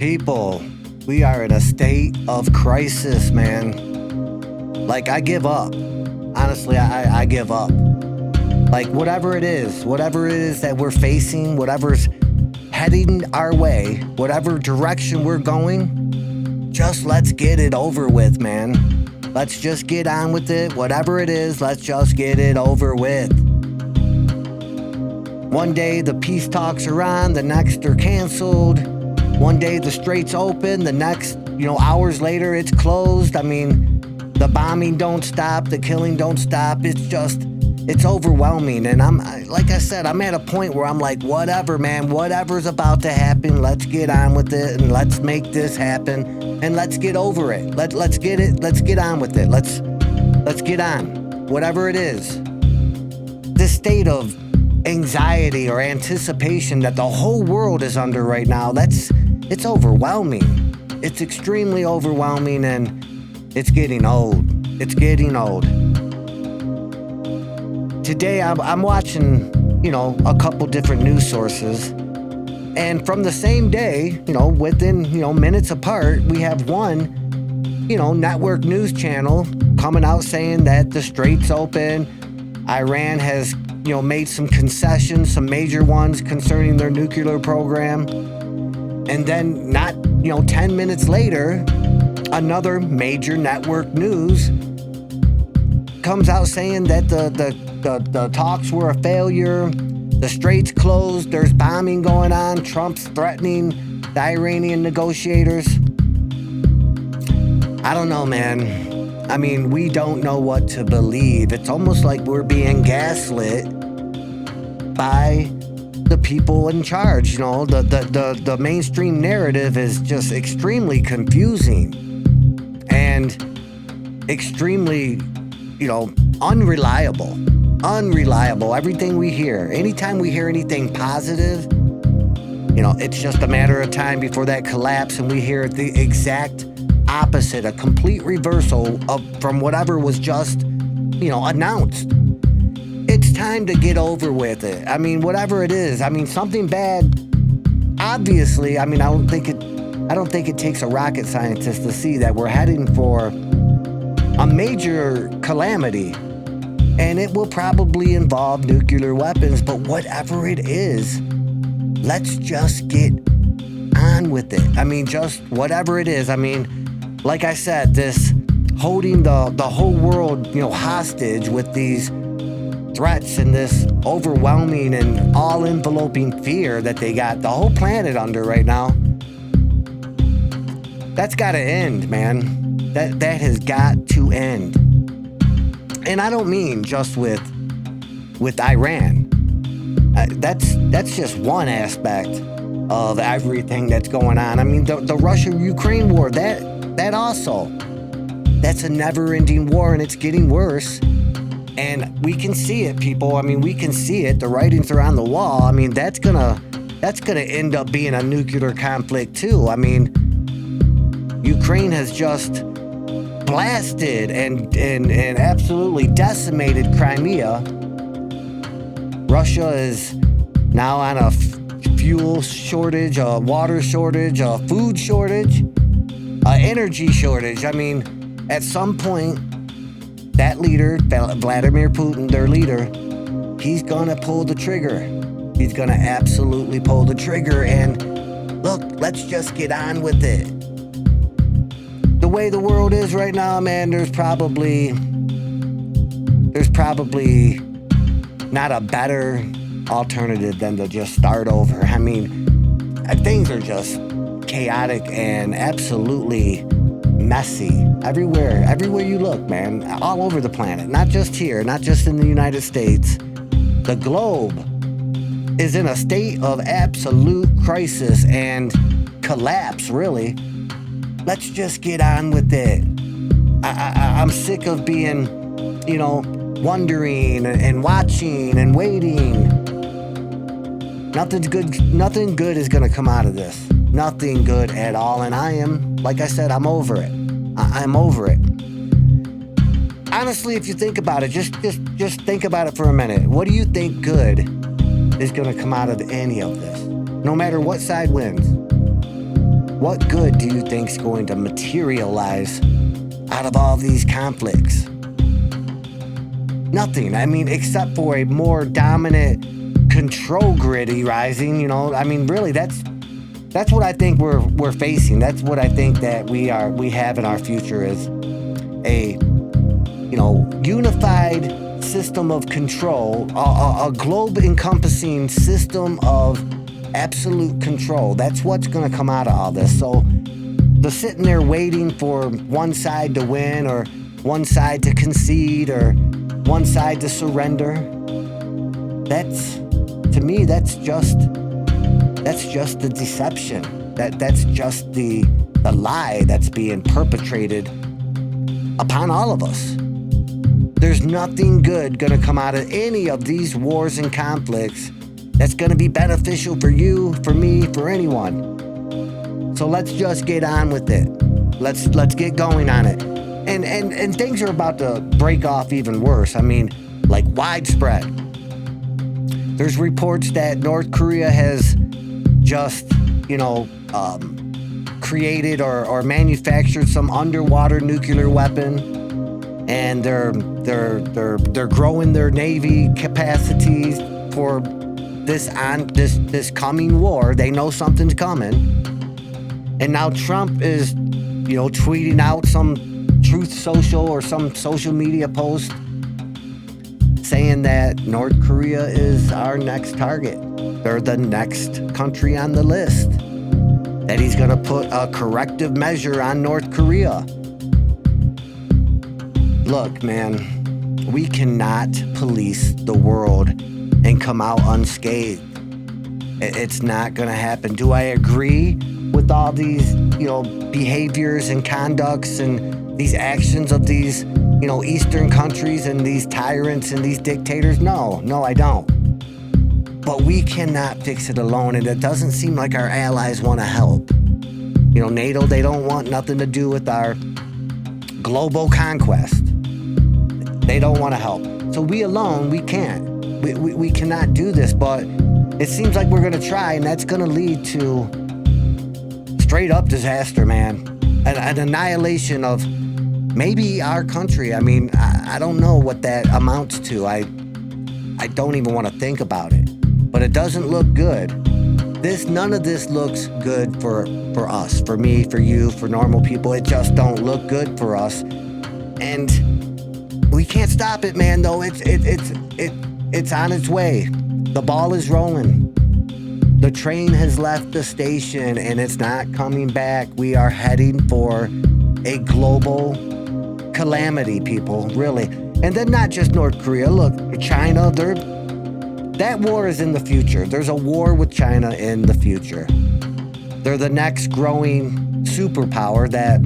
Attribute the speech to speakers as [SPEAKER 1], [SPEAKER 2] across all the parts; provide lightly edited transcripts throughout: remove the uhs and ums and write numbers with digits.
[SPEAKER 1] People, we are in a state of crisis, man. Like, I give up. Honestly, I give up. Like, whatever it is that we're facing, whatever's heading our way, whatever direction we're going, just let's get it over with, man. Let's just get on with it. Whatever it is, let's just get it over with. One day the peace talks are on, the next they're canceled. One day the strait's open, the next, hours later it's closed. I mean, the bombing don't stop, the killing don't stop. It's overwhelming. And like I said, I'm at a point where I'm like, whatever, man, whatever's about to happen, let's get on with it and let's make this happen and let's get over it. Let's get on with it. Let's get on. Whatever it is. This state of anxiety or anticipation that the whole world is under right now, it's overwhelming. It's extremely overwhelming, and it's getting old. It's getting old. Today I'm watching, a couple different news sources, and from the same day, within, minutes apart, we have one, network news channel coming out saying that the strait's open. Iran has, made some concessions, some major ones concerning their nuclear program. And then 10 minutes later, another major network news comes out saying that the talks were a failure, the strait's closed, there's bombing going on, Trump's threatening the Iranian negotiators. I don't know, man. I mean, we don't know what to believe. It's almost like we're being gaslit by the people in charge. The mainstream narrative is just extremely confusing and extremely, unreliable. Everything we hear, anytime we hear anything positive, it's just a matter of time before that collapse and we hear the exact opposite, a complete reversal from whatever was just, announced. It's time to get over with it. I mean, whatever it is. I mean, something bad. Obviously, I don't think it takes a rocket scientist to see that we're heading for a major calamity, and it will probably involve nuclear weapons. But whatever it is, let's just get on with it. I mean, just whatever it is. I mean, like I said, this holding the whole world, hostage with these threats and this overwhelming and all-enveloping fear that they got the whole planet under right now. That's got to end, man. That has got to end. And I don't mean just with Iran. That's just one aspect of everything that's going on. I mean, the Russia-Ukraine war, that also, that's a never-ending war, and it's getting worse. And we can see it, people. I mean, we can see it. The writings are on the wall. I mean, that's gonna end up being a nuclear conflict too. I mean, Ukraine has just blasted and absolutely decimated Crimea. Russia is now on a fuel shortage, a water shortage, a food shortage, an energy shortage. I mean, at some point, that leader, Vladimir Putin, their leader, he's gonna pull the trigger. He's gonna absolutely pull the trigger, and look, let's just get on with it. The way the world is right now, man, there's probably not a better alternative than to just start over. I mean, things are just chaotic and absolutely messy everywhere you look, man, all over the planet, not just here, not just in the United States. The globe is in a state of absolute crisis and collapse, really. Let's just get on with it. I'm sick of being, wondering and watching and waiting. Nothing good is gonna come out of this. Nothing good at all, and I am, like I said, I'm over it. I'm over it. Honestly, if you think about it, just think about it for a minute. What do you think good is going to come out of any of this? No matter what side wins. What good do you think is going to materialize out of all these conflicts? Nothing. I mean, except for a more dominant control grid rising, you know. I mean, really, that's what I think we're facing. That's what I think that we have in our future is a, you know, unified system of control, a globe encompassing system of absolute control. That's what's going to come out of all this. So the sitting there waiting for one side to win or one side to concede or one side to surrender, that's, to me, that's just the deception. That's just the lie that's being perpetrated upon all of us. There's nothing good going to come out of any of these wars and conflicts that's going to be beneficial for you, for me, for anyone. So let's just get on with it. Let's get going on it. And things are about to break off even worse. I mean, like widespread. There's reports that North Korea has just, you know, created or manufactured some underwater nuclear weapon. And they're growing their Navy capacities for this coming war. They know something's coming. And now Trump is, you know, tweeting out some Truth Social or some social media post saying that North Korea is our next target. They're the next country on the list. That he's going to put a corrective measure on North Korea. Look, man, we cannot police the world and come out unscathed. It's not going to happen. Do I agree with all these, you know, behaviors and conducts and these actions of these, you know, Eastern countries and these tyrants and these dictators? No, I don't. But we cannot fix it alone, and it doesn't seem like our allies want to help. You know, NATO, they don't want nothing to do with our global conquest. They don't want to help. So we alone, we can't. We cannot do this, but it seems like we're going to try, and that's going to lead to straight up disaster, man. An annihilation of maybe our country. I mean, I don't know what that amounts to. I don't even want to think about it. But it doesn't look good. None of this looks good for us, for me, for you, for normal people. It just don't look good for us. And we can't stop it, man, though. It's on its way. The ball is rolling. The train has left the station and it's not coming back. We are heading for a global calamity, people, really. And then not just North Korea. Look, China, that war is in the future. There's a war with China in the future. They're the next growing superpower that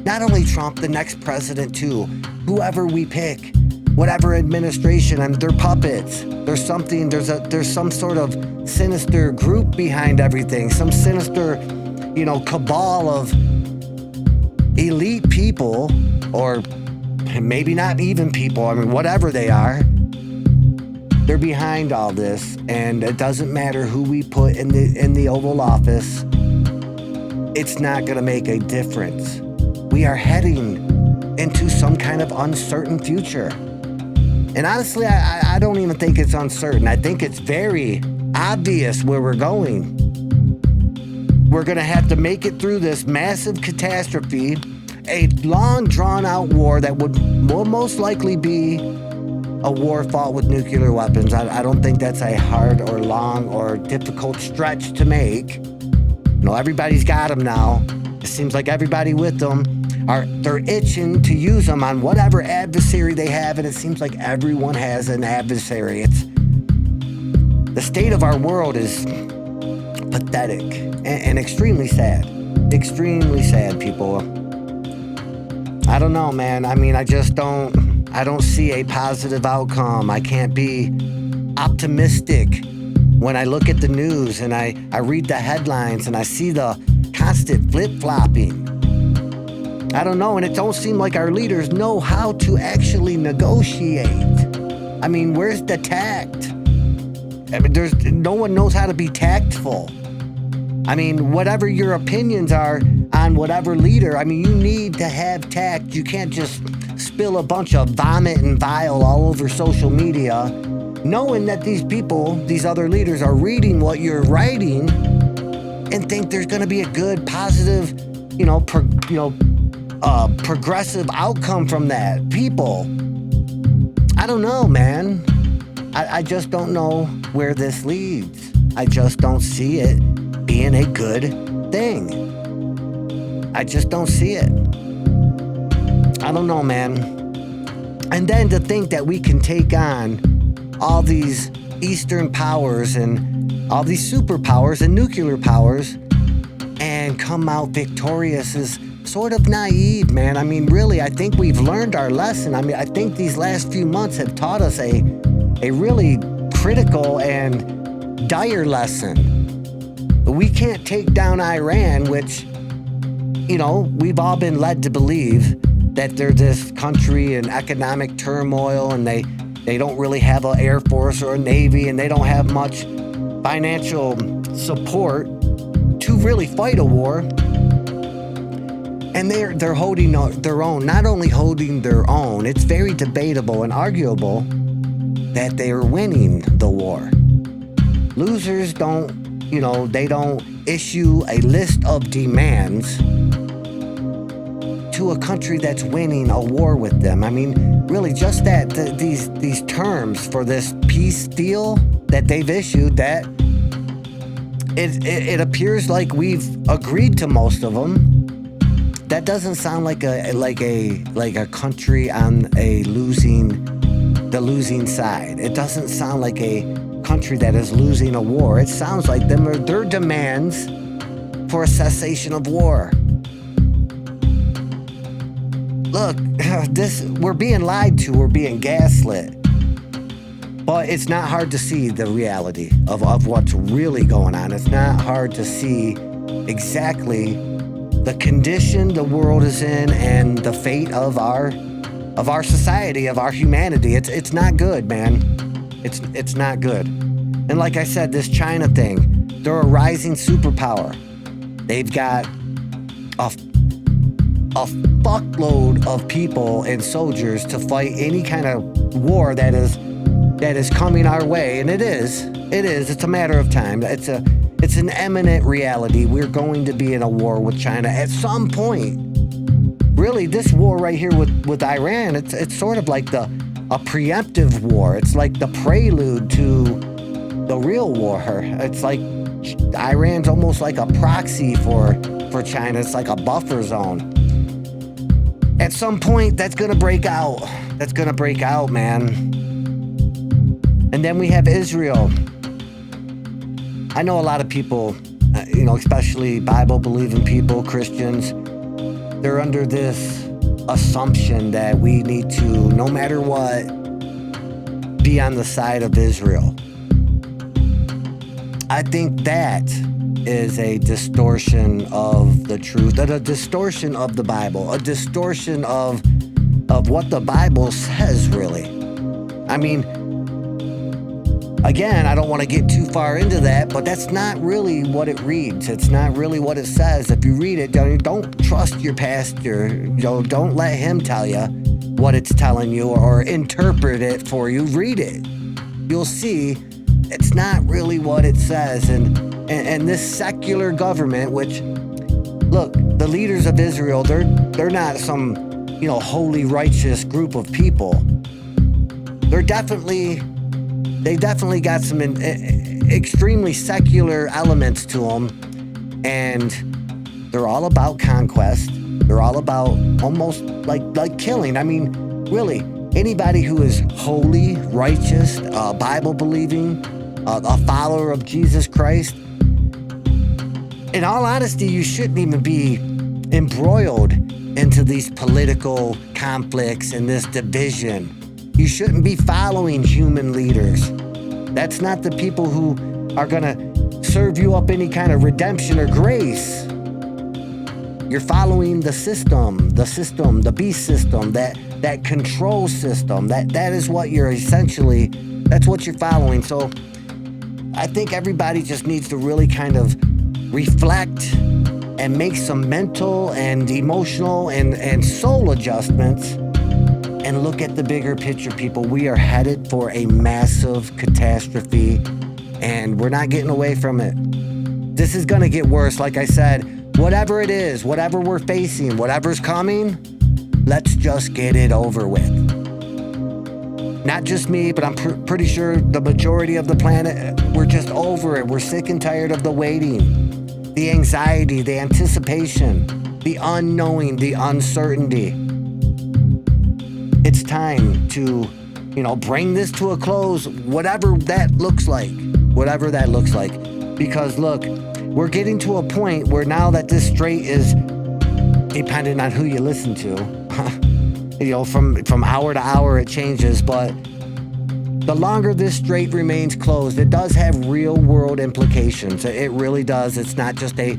[SPEAKER 1] not only Trump, the next president too, whoever we pick, whatever administration, I mean, they're puppets. There's some sort of sinister group behind everything, some sinister, you know, cabal of elite people, or maybe not even people, I mean, whatever they are. They're behind all this, and it doesn't matter who we put in the Oval Office. It's not going to make a difference. We are heading into some kind of uncertain future. And honestly, I don't even think it's uncertain. I think it's very obvious where we're going. We're going to have to make it through this massive catastrophe, a long, drawn-out war that will most likely be a war fought with nuclear weapons. I don't think that's a hard or long or difficult stretch to make. You know, everybody's got them now. It seems like everybody with them they're itching to use them on whatever adversary they have, and it seems like everyone has an adversary. The state of our world is pathetic and extremely sad. Extremely sad, people. I don't know, man. I mean, I don't see a positive outcome. I can't be optimistic when I look at the news and I read the headlines and I see the constant flip-flopping. I don't know, and it don't seem like our leaders know how to actually negotiate. I mean, where's the tact? I mean, no one knows how to be tactful. I mean, whatever your opinions are on whatever leader, I mean, you need to have tact. You can't just spill a bunch of vomit and bile all over social media, knowing that these people, these other leaders, are reading what you're writing and think there's going to be a good, positive, progressive outcome from that. People, I don't know, man. I just don't know where this leads. I just don't see it being a good thing. I just don't see it. I don't know, man. And then to think that we can take on all these Eastern powers and all these superpowers and nuclear powers and come out victorious is sort of naive, man. I mean, really, I think we've learned our lesson. I mean, I think these last few months have taught us a really critical and dire lesson. We can't take down Iran, which, we've all been led to believe that they're this country in economic turmoil and they don't really have an air force or a navy and they don't have much financial support to really fight a war. And they're holding their own. Not only holding their own, it's very debatable and arguable that they are winning the war. Losers don't, they don't issue a list of demands to a country that's winning a war with them. I mean, really, just that these terms for this peace deal that they've issued, that it appears like we've agreed to most of them. That doesn't sound like a country on the losing side. It doesn't sound like a country that is losing a war. It sounds like their demands for a cessation of war. Look, we're being lied to, we're being gaslit. But it's not hard to see the reality of what's really going on. It's not hard to see exactly the condition the world is in and the fate of our society, of our humanity. It's not good, man. It's not good. And like I said, this China thing, they're a rising superpower. They've got a fuckload of people and soldiers to fight any kind of war that is coming our way, and it is. It's a matter of time. It's an imminent reality. We're going to be in a war with China at some point. Really, this war right here with Iran, it's sort of like a preemptive war. It's like the prelude to the real war. It's like Iran's almost like a proxy for China. It's like a buffer zone. At some point, that's going to break out. That's going to break out, man. And then we have Israel. I know a lot of people, especially Bible-believing people, Christians, they're under this assumption that we need to, no matter what, be on the side of Israel. I think that is a distortion of the truth, a distortion of the Bible, a distortion of what the Bible says, really. I mean, again, I don't want to get too far into that, but that's not really what it reads. It's not really what it says. If you read it, don't trust your pastor. Don't let him tell you what it's telling you or interpret it for you. Read it. You'll see it's not really what it says. And this secular government, which, look, the leaders of Israel, they're not some, holy, righteous group of people. They definitely got some extremely secular elements to them, and they're all about conquest. They're all about almost like killing. I mean, really, anybody who is holy, righteous, Bible-believing, a follower of Jesus Christ, in all honesty, you shouldn't even be embroiled into these political conflicts and this division. You shouldn't be following human leaders. That's not the people who are going to serve you up any kind of redemption or grace. You're following the system, the beast system, that control system. That is what you're essentially, that's what you're following. So I think everybody just needs to really kind of reflect, and make some mental and emotional and soul adjustments, and look at the bigger picture, people. We are headed for a massive catastrophe, and we're not getting away from it. This is gonna get worse, like I said. Whatever it is, whatever we're facing, whatever's coming, let's just get it over with. Not just me, but I'm pretty sure the majority of the planet, we're just over it. We're sick and tired of the waiting, the anxiety, the anticipation, the unknowing, the uncertainty. It's time to, bring this to a close, whatever that looks like. Whatever that looks like. Because look, we're getting to a point where now that this strait is, depending on who you listen to, from hour to hour it changes, but the longer this strait remains closed, it does have real world implications. It really does. It's not just a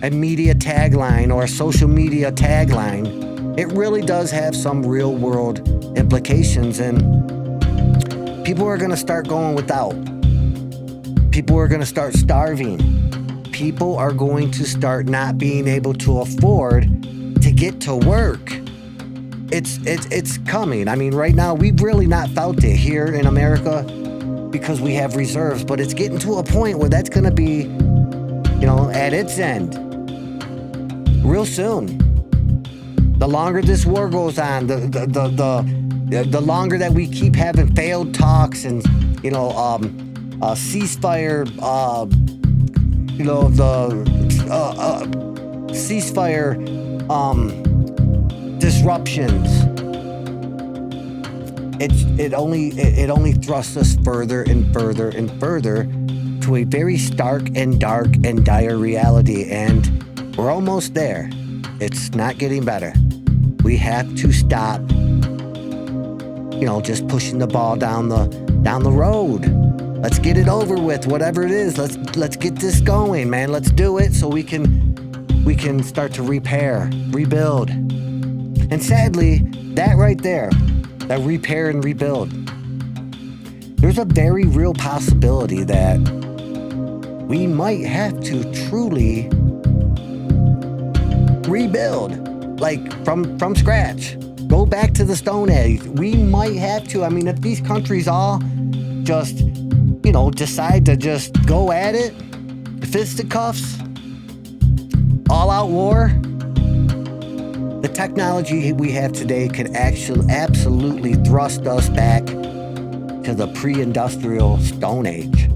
[SPEAKER 1] media tagline or a social media tagline. It really does have some real world implications, and people are going to start going without. People are going to start starving. People are going to start not being able to afford to get to work. It's coming. I mean, right now, we've really not felt it here in America because we have reserves, but it's getting to a point where that's going to be, at its end real soon. The longer this war goes on, the longer that we keep having failed talks and, ceasefire, ceasefire, disruptions. It only thrusts us further and further and further to a very stark and dark and dire reality, and we're almost there. It's not getting better. We have to stop, just pushing the ball down the road. Let's get it over with, whatever it is. Let's get this going, man. Let's do it so we can start to repair, rebuild. And sadly, that right there, that repair and rebuild, there's a very real possibility that we might have to truly rebuild, like from scratch. Go back to the Stone Age. We might have to. I mean, if these countries all just, decide to just go at it, fisticuffs, all-out war, the technology we have today could actually absolutely thrust us back to the pre-industrial Stone Age.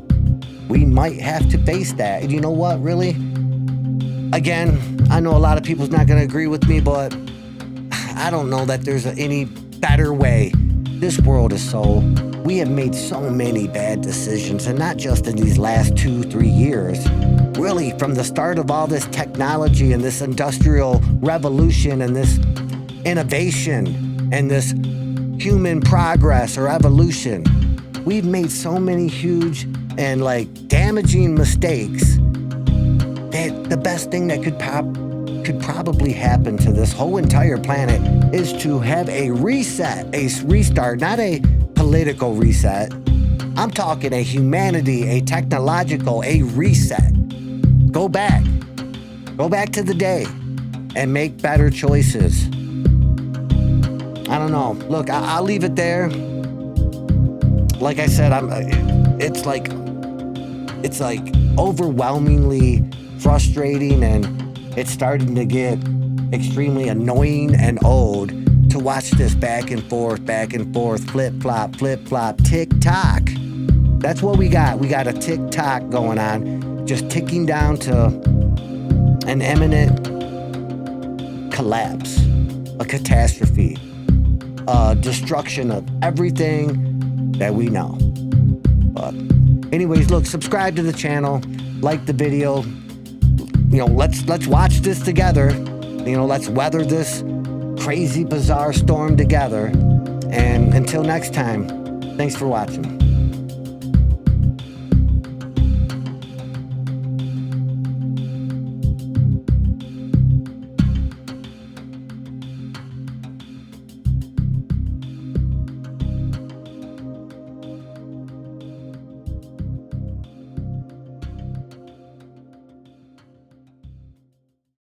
[SPEAKER 1] We might have to face that. And you know what, really? Again, I know a lot of people's not going to agree with me, but I don't know that there's any better way. This world is we have made so many bad decisions, and not just in these last 2-3 years. Really, from the start of all this technology and this industrial revolution and this innovation and this human progress or evolution, we've made so many huge and damaging mistakes that the best thing that could probably happen to this whole entire planet is to have a reset, a restart, not a political reset. I'm talking a humanity, a technological, a reset. Go back to the day and make better choices. I don't know. Look, I'll leave it there. Like I said, it's like overwhelmingly frustrating, and it's starting to get extremely annoying and old to watch this back and forth, flip-flop, tick-tock. That's what we got. We got a tick-tock going on, just ticking down to an imminent collapse, a catastrophe, destruction of everything that we know. But anyways, look, subscribe to the channel, like the video. Let's watch this together. Let's weather this crazy, bizarre storm together. And until next time, thanks for watching.